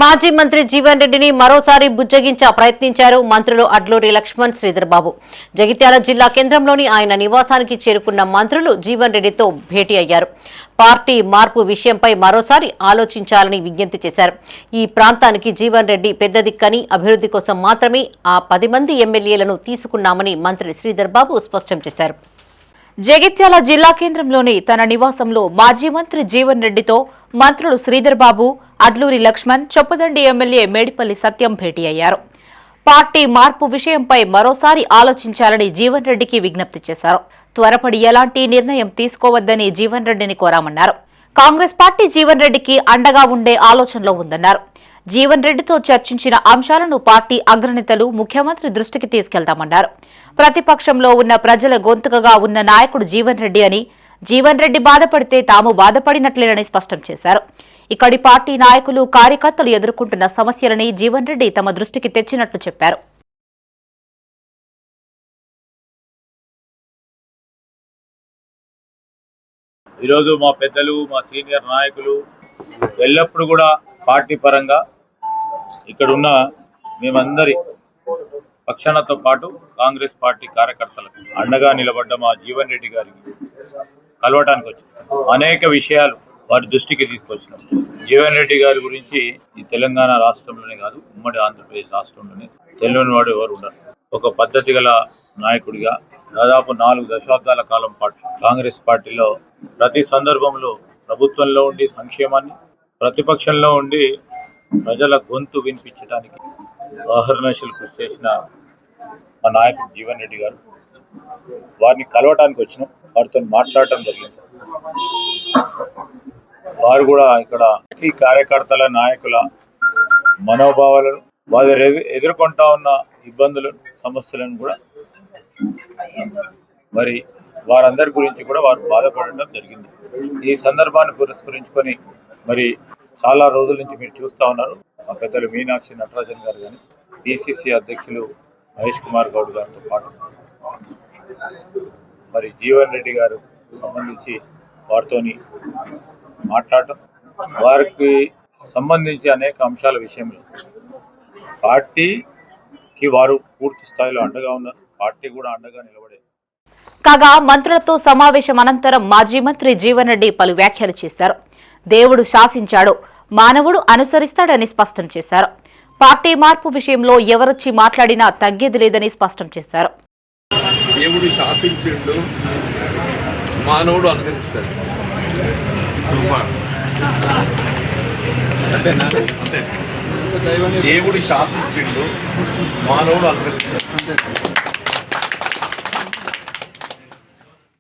మాజీ మంత్రి జీవన్ రెడ్డిని మరోసారి బుజ్జగించ ప్రయత్నించారు మంత్రులు అడ్లూరి లక్ష్మణ్, శ్రీధర్ బాబు. జగిత్యాల జిల్లా కేంద్రంలోని ఆయన నివాసానికి చేరుకున్న మంత్రులు జీవన్ రెడ్డితో భేటీ అయ్యారు. పార్టీ మార్పు విషయంపై మరోసారి ఆలోచించాలని విజ్ఞప్తి చేశారు. ఈ ప్రాంతానికి జీవన్ రెడ్డి పెద్ద దిక్కని, అభివృద్ధి కోసం మాత్రమే ఆ 10 మంది ఎమ్మెల్యేలను తీసుకున్నామని మంత్రి శ్రీధర్ బాబు స్పష్టం చేశారు. జగిత్యాల జిల్లా కేంద్రంలోని తన నివాసంలో మాజీ మంత్రి జీవన్ రెడ్డితో మంత్రులు శ్రీధర్ బాబు, అడ్లూరి లక్ష్మణ్, చొప్పదండి ఎమ్మెల్యే మేడిపల్లి సత్యం భేటీ అయ్యారు. పార్టీ మార్పు విషయంపై మరోసారి ఆలోచించాలని జీవన్ రెడ్డికి విజ్ఞప్తి చేశారు. త్వరపడి ఎలాంటి నిర్ణయం తీసుకోవద్దని జీవన్ రెడ్డిని కోరామన్నారు. కాంగ్రెస్ పార్టీ జీవన్ రెడ్డికి అండగా ఉండే ఆలోచనలో ఉందన్నారు. జీవన్ రెడ్డితో చర్చించిన అంశాలను పార్టీ అగ్రనేతలు ముఖ్యమంత్రి దృష్టికి తీసుకెళ్తామన్నారు. ప్రతిపక్షంలో ఉన్న ప్రజల గొంతుకగా ఉన్న నాయకుడు జీవన్ రెడ్డి అని, జీవన్ రెడ్డి బాధపడితే తాము బాధపడినట్లేనని స్పష్టం చేశారు. ఇక్కడి పార్టీ నాయకులు, కార్యకర్తలు ఎదుర్కొంటున్న సమస్యలని జీవన్ రెడ్డి తమ దృష్టికి తెచ్చినట్లు చెప్పారు. ఈరోజు మా పెద్దలు, మా సీనియర్ నాయకులు ఎల్లప్పుడూ కూడా పార్టీ పరంగా ఇక్కడున్న మేమందరి పక్షాలతో పాటు కాంగ్రెస్ పార్టీ కార్యకర్తలకు అండగా నిలబడ్డ మా జీవన్ రెడ్డి గారికి కలవటానికి వచ్చాం. అనేక విషయాలు వారి దృష్టికి తీసుకొచ్చినాం. జీవన్ రెడ్డి గారి గురించి ఈ తెలంగాణ రాష్ట్రంలోనే కాదు, ఉమ్మడి ఆంధ్రప్రదేశ్ రాష్ట్రంలోనే తెలియని వాడు ఎవరు ఉండరు. ఒక పద్ధతి గల నాయకుడిగా దాదాపు 4 దశాబ్దాల కాలం పాటు కాంగ్రెస్ పార్టీలో ప్రతి సందర్భంలో ప్రభుత్వంలో ఉండి సంక్షేమాన్ని, ప్రతిపక్షంలో ఉండి ప్రజల గొంతు వినిపించడానికి అహర్నిశలు కృషి చేసిన మా నాయకుడు జీవన్ రెడ్డి గారు. వారిని కలవటానికి వచ్చినాం, వారితో మాట్లాడటం జరిగింది. వారు కూడా ఇక్కడ ఈ కార్యకర్తల, నాయకుల మనోభావాలను, వారు ఎదుర్కొంటా ఉన్న ఇబ్బందులను, సమస్యలను కూడా మరి వారందరి గురించి కూడా వారు బాధపడటం జరిగింది. ఈ సందర్భాన్ని పురస్కరించుకొని మరి చాలా రోజుల నుంచి మీరు చూస్తూ ఉన్నారు, మా పెద్దలు మీనాక్షి నటరాజన్ గారు కానీ, పిసిసి అధ్యక్షులు మహేష్ కుమార్ గౌడ్ గారితో పాటు మరి జీవన్ రెడ్డి గారు సంబంధించి వారితోని మాట్లాడటం, వారికి సంబంధించి అనేక అంశాల విషయంలో పార్టీకి వారు పూర్తి స్థాయిలో అండగా ఉన్నారు. పార్టీ కూడా అండగా నిలబడేది. కాగా మంత్రులతో సమావేశం అనంతరం మాజీ మంత్రి జీవన్ రెడ్డి పలు వ్యాఖ్యలు చేశారు. దేవుడు శాసించాడు, మానవుడు అనుసరిస్తాడని స్పష్టం చేశారు. పార్టీ మార్పు విషయంలో ఎవరొచ్చి మాట్లాడినా తగ్గేది లేదని స్పష్టం చేశారు. దేవుడు శాసించిండు, మానవుడు అనుసరిస్తాడు. దేవుడు శాసించిండు, మానవుడు అనుసరిస్తాడు.